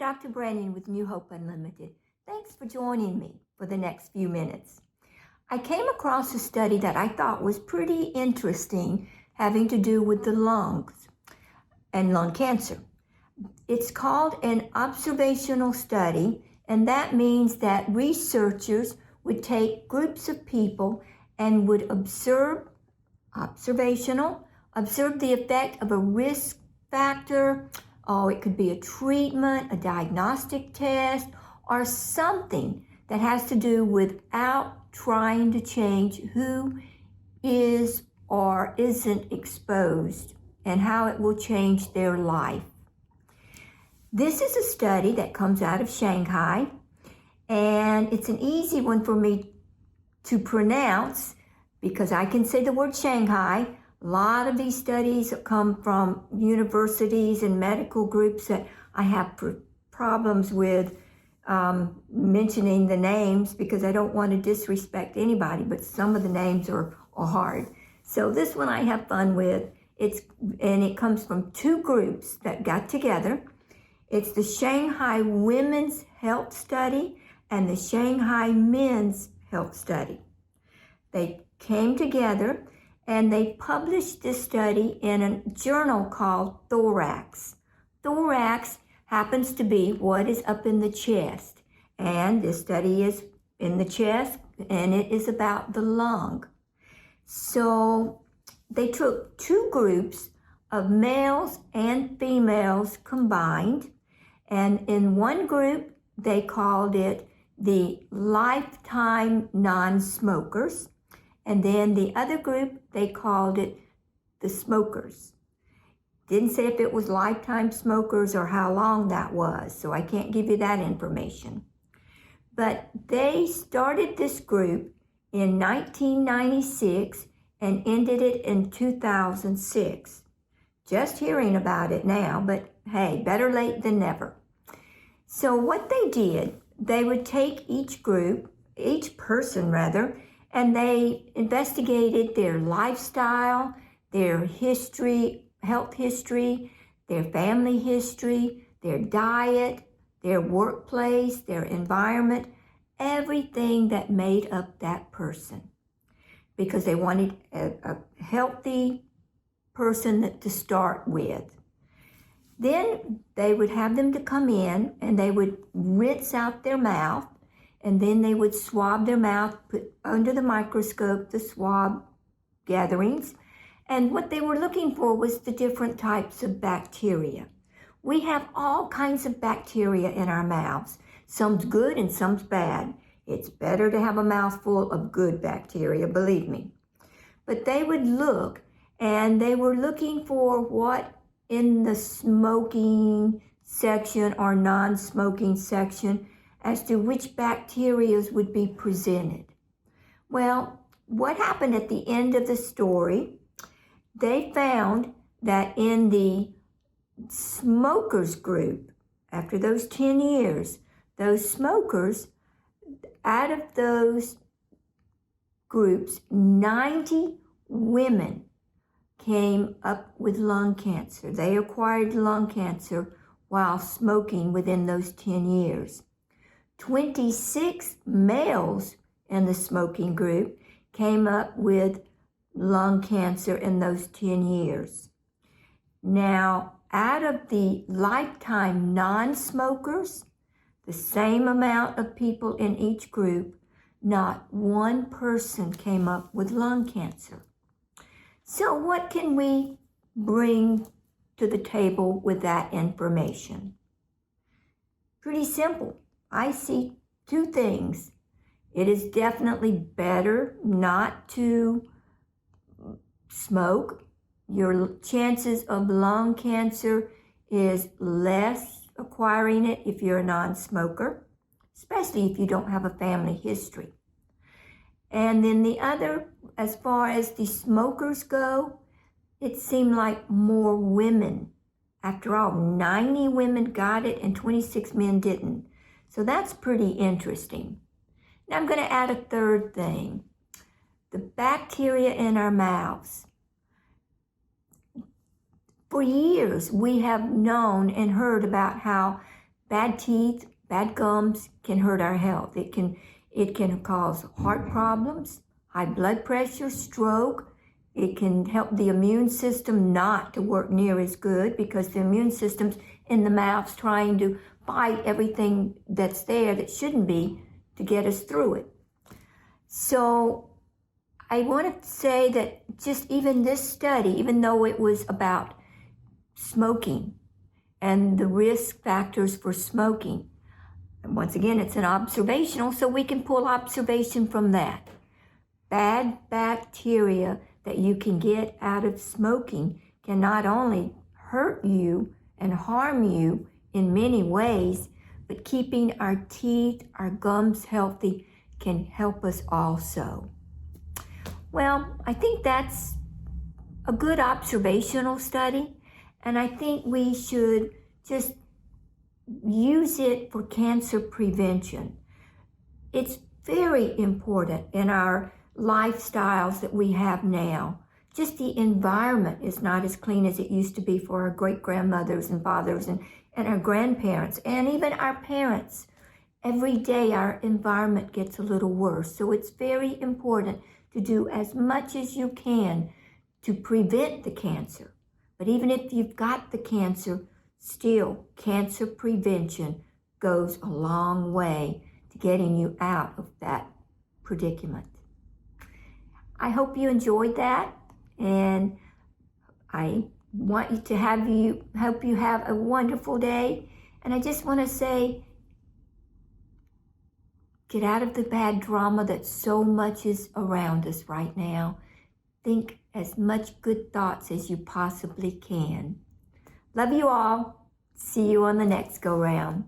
Dr. Branyon with New Hope Unlimited. Thanks for joining me for the next few minutes. I came across a study that I thought was pretty interesting having to do with the lungs and lung cancer. It's called an observational study, and that means that researchers would take groups of people and would observe the effect of a risk factor. It could be a treatment, a diagnostic test, or something that has to do without trying to change who is or isn't exposed and how it will change their life. This is a study that comes out of Shanghai, and it's an easy one for me to pronounce because I can say the word Shanghai. A lot of these studies come from universities and medical groups that I have problems with mentioning the names because I don't want to disrespect anybody, but some of the names are hard. So this one I have fun with. It comes from two groups that got together. It's the Shanghai Women's Health Study and the Shanghai Men's Health Study. They came together and they published this study in a journal called Thorax. Thorax happens to be what is up in the chest. And this study is in the chest, and it is about the lung. So they took two groups of males and females combined. And in one group, they called it the lifetime non-smokers. And then the other group, they called it the smokers. Didn't say if it was lifetime smokers or how long that was, so I can't give you that information. But they started this group in 1996 and ended it in 2006. Just hearing about it now, but hey, better late than never. So what they did, they would take each person, and they investigated their lifestyle, their history, health history, their family history, their diet, their workplace, their environment, everything that made up that person. Because they wanted a healthy person to start with. Then they would have them to come in and they would rinse out their mouth, and then they would swab their mouth, put under the microscope the swab gatherings. And what they were looking for was the different types of bacteria. We have all kinds of bacteria in our mouths. Some's good and some's bad. It's better to have a mouthful of good bacteria, believe me. But they would look, and they were looking for what in the smoking section or non-smoking section as to which bacteria would be presented. Well, what happened at the end of the story, they found that in the smokers group, after those 10 years, those smokers, out of those groups, 90 women came up with lung cancer. They acquired lung cancer while smoking within those 10 years. 26 males in the smoking group came up with lung cancer in those 10 years. Now, out of the lifetime non-smokers, the same amount of people in each group, not one person came up with lung cancer. So what can we bring to the table with that information? Pretty simple. I see two things. It is definitely better not to smoke. Your chances of lung cancer is less acquiring it if you're a non-smoker, especially if you don't have a family history. And then the other, as far as the smokers go, it seemed like more women. After all, 90 women got it and 26 men didn't. So that's pretty interesting. Now I'm going to add a third thing. The bacteria in our mouths. For years, we have known and heard about how bad teeth, bad gums can hurt our health. It can cause heart problems, high blood pressure, stroke. It can help the immune system not to work near as good because the immune system's in the mouth's trying to fight everything that's there that shouldn't be to get us through it. So I want to say that just even this study, even though it was about smoking and the risk factors for smoking, and once again, it's an observational, so we can pull observation from that. Bad bacteria that you can get out of smoking can not only hurt you and harm you in many ways, but keeping our teeth, our gums healthy can help us also. Well, I think that's a good observational study, and I think we should just use it for cancer prevention. It's very important in our lifestyles that we have now. Just the environment is not as clean as it used to be for our great-grandmothers and fathers and our grandparents and even our parents. Every day our environment gets a little worse. So it's very important to do as much as you can to prevent the cancer. But even if you've got the cancer, still cancer prevention goes a long way to getting you out of that predicament. I hope you enjoyed that, and I want you to hope you have a wonderful day. And I just want to say, get out of the bad drama that so much is around us right now. Think as much good thoughts as you possibly can. Love you all. See you on the next go round.